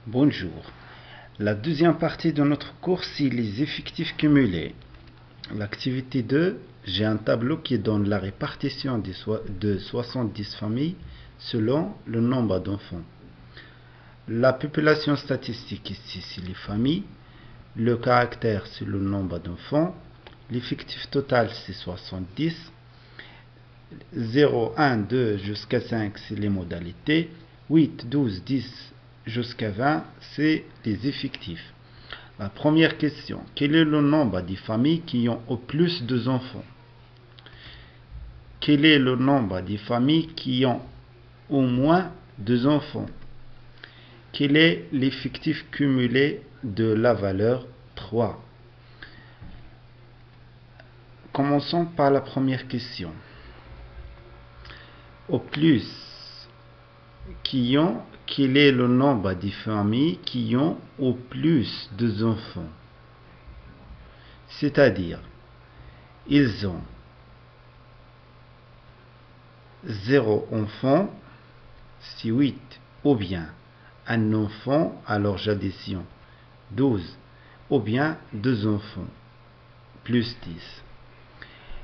Bonjour. La deuxième partie de notre cours, c'est les effectifs cumulés. L'activité 2, j'ai un tableau qui donne la répartition de 70 familles selon le nombre d'enfants. La population statistique ici, c'est les familles. Le caractère, c'est le nombre d'enfants. L'effectif total, c'est 70. 0, 1, 2 jusqu'à 5, c'est les modalités. 8, 12, 10 jusqu'à 20, c'est les effectifs. La première question, quel est le nombre de familles qui ont au plus deux enfants? Quel est le nombre de familles qui ont au moins deux enfants? Quel est l'effectif cumulé de la valeur 3? Commençons par la première question. Au plus, quel est le nombre de familles qui ont au plus deux enfants? C'est-à-dire, ils ont 0 enfant, c'est 8, ou bien un enfant, alors j'additionne 12, ou bien 2 enfants, plus 10.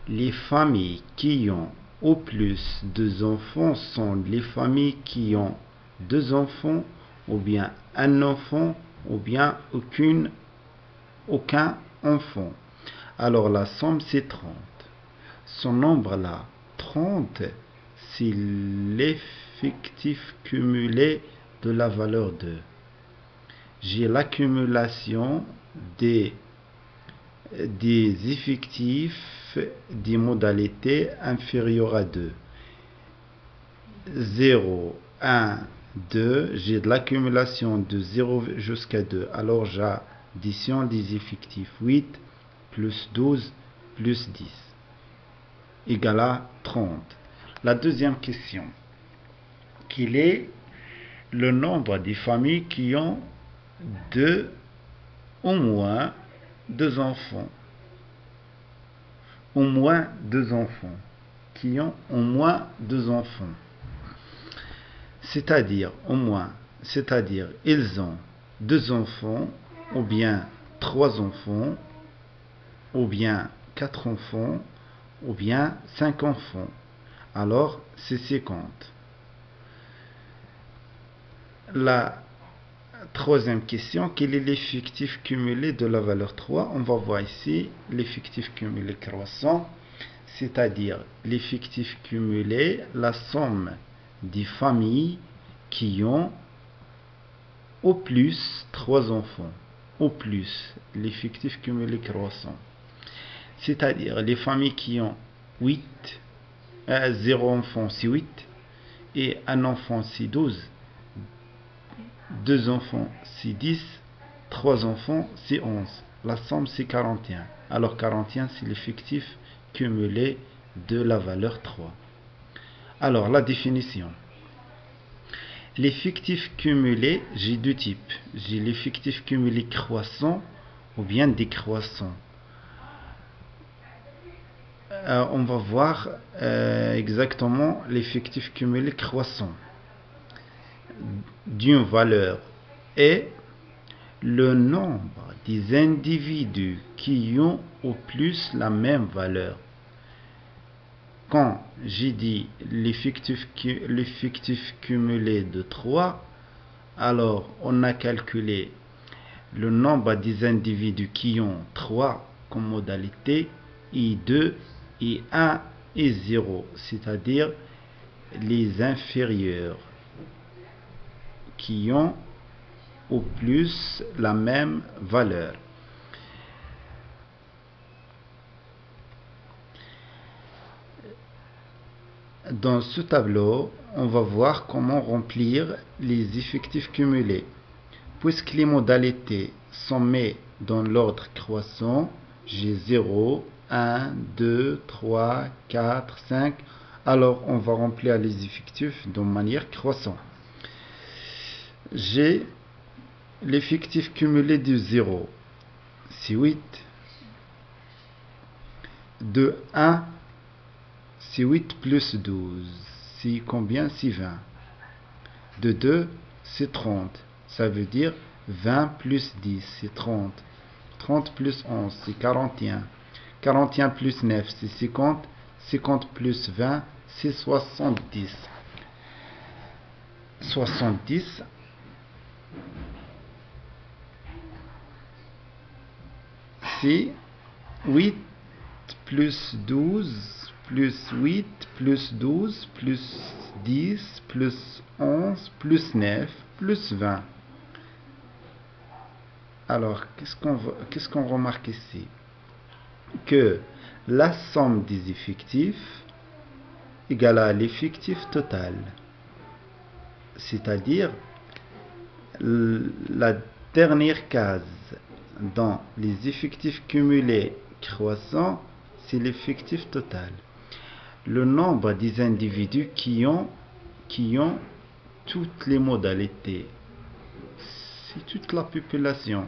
Les familles qui ont au plus 2 enfants sont les familles qui ont 2 enfants, ou bien un enfant, ou bien aucun enfant. Alors la somme c'est 30. Ce nombre-là, 30, c'est l'effectif cumulé de la valeur 2. J'ai l'accumulation des effectifs des modalités inférieures à 2. 0, 1, 2, j'ai de l'accumulation de 0 jusqu'à 2. Alors j'additionne des effectifs 8 plus 12 plus 10 égale à 30. La deuxième question. Quel est le nombre de familles qui ont au moins deux enfants? Au moins deux enfants. Qui ont au moins deux enfants. C'est-à-dire, au moins, c'est-à-dire, ils ont deux enfants, ou bien trois enfants, ou bien quatre enfants, ou bien 5 enfants. Alors, c'est 50. La troisième question, quel est l'effectif cumulé de la valeur 3? On va voir ici l'effectif cumulé croissant, c'est-à-dire l'effectif cumulé, la somme des familles qui ont au plus 3 enfants. Au plus, l'effectif cumulé croissant. C'est-à-dire les familles qui ont 0 enfants c'est 8, et un enfant c'est 12, 2 enfants c'est 10, 3 enfants c'est 11. La somme c'est 41. Alors 41 c'est l'effectif cumulé de la valeur 3. Alors la définition. L'effectif cumulé, j'ai deux types. J'ai l'effectif cumulé croissant ou bien décroissant. On va voir exactement l'effectif cumulé croissant d'une valeur est le nombre des individus qui ont au plus la même valeur. Quand j'ai dit l'effectif cumulé de 3, alors on a calculé le nombre des individus qui ont 3 comme modalité, et 2, et 1, et 0, c'est-à-dire les inférieurs qui ont au plus la même valeur. Dans ce tableau, on va voir comment remplir les effectifs cumulés. Puisque les modalités sont mises dans l'ordre croissant, j'ai 0, 1, 2, 3, 4, 5. Alors, on va remplir les effectifs de manière croissante. J'ai l'effectif cumulé de 0, c'est 8. De 1, c'est 8 plus 12. C'est combien? C'est 20. De 2, c'est 30. Ça veut dire 20 plus 10, c'est 30. 30 plus 11, c'est 41. 41 plus 9, c'est 50. 50 plus 20, c'est 70. 70, c'est 8 plus 12, plus 8, plus 12, plus 10, plus 11, plus 9, plus 20. Alors, qu'est-ce qu'on remarque ici? Que la somme des effectifs égale à l'effectif total. C'est-à-dire, la dernière case dans les effectifs cumulés croissants, c'est l'effectif total. Le nombre des individus qui ont toutes les modalités, c'est toute la population.